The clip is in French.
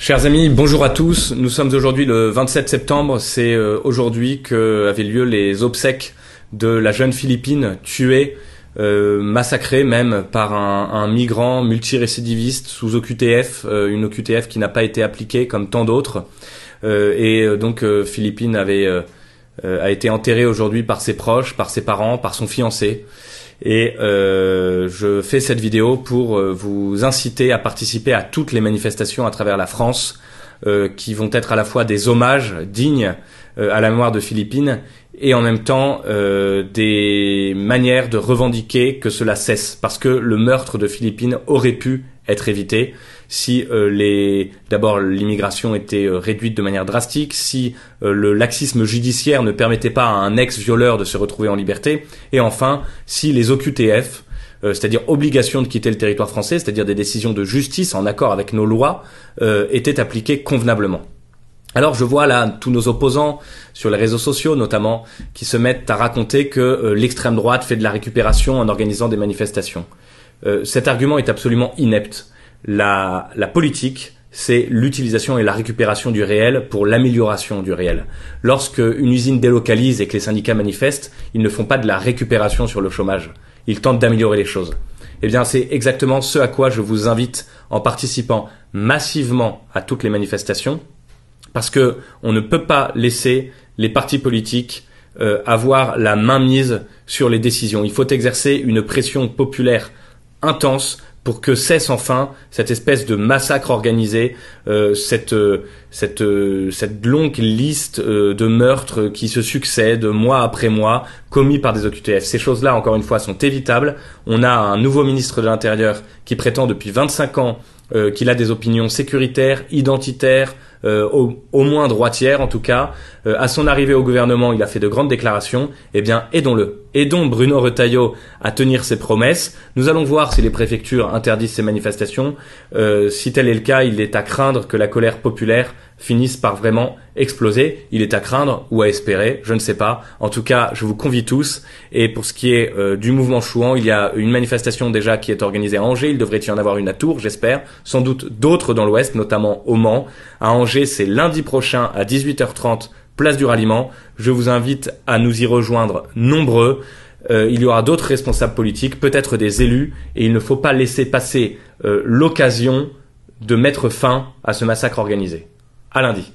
Chers amis, bonjour à tous. Nous sommes aujourd'hui le 27 septembre. C'est aujourd'hui qu'avaient lieu les obsèques de la jeune Philippine tuée, massacrée même par un migrant multirécidiviste sous OQTF, une OQTF qui n'a pas été appliquée comme tant d'autres. Donc Philippine a été enterrée aujourd'hui par ses proches, par ses parents, par son fiancé. Et je fais cette vidéo pour vous inciter à participer à toutes les manifestations à travers la France qui vont être à la fois des hommages dignes à la mémoire de Philippine et en même temps des manières de revendiquer que cela cesse, parce que le meurtre de Philippine aurait pu être évité si d'abord l'immigration était réduite de manière drastique, si le laxisme judiciaire ne permettait pas à un ex-violeur de se retrouver en liberté, et enfin si les OQTF, c'est-à-dire obligation de quitter le territoire français, c'est-à-dire des décisions de justice en accord avec nos lois, étaient appliquées convenablement. Alors je vois là tous nos opposants sur les réseaux sociaux notamment qui se mettent à raconter que l'extrême droite fait de la récupération en organisant des manifestations. Cet argument est absolument inepte. La politique, c'est l'utilisation et la récupération du réel pour l'amélioration du réel. Lorsque une usine délocalise et que les syndicats manifestent, ils ne font pas de la récupération sur le chômage. Ils tentent d'améliorer les choses. Eh bien, c'est exactement ce à quoi je vous invite en participant massivement à toutes les manifestations, parce que on ne peut pas laisser les partis politiques avoir la main mise sur les décisions. Il faut exercer une pression populaire intense pour que cesse enfin cette espèce de massacre organisé, cette longue liste de meurtres qui se succèdent mois après mois, commis par des OQTF. Ces choses-là, encore une fois, sont évitables. On a un nouveau ministre de l'Intérieur qui prétend depuis 25 ans qu'il a des opinions sécuritaires, identitaires, au moins droitières en tout cas. À son arrivée au gouvernement, il a fait de grandes déclarations. Eh bien, aidons-le. Aidons Bruno Retailleau à tenir ses promesses. Nous allons voir si les préfectures interdisent ces manifestations. Si tel est le cas, il est à craindre que la colère populaire finisse par vraiment exploser. Il est à craindre ou à espérer, je ne sais pas. En tout cas, je vous convie tous. Et pour ce qui est du mouvement Chouan, il y a une manifestation déjà qui est organisée à Angers. Il devrait y en avoir une à Tours, j'espère. Sans doute d'autres dans l'Ouest, notamment au Mans. À Angers, c'est lundi prochain à 18h30, place du Ralliement. Je vous invite à nous y rejoindre nombreux. Il y aura d'autres responsables politiques, peut-être des élus, et il ne faut pas laisser passer l'occasion de mettre fin à ce massacre organisé. À lundi.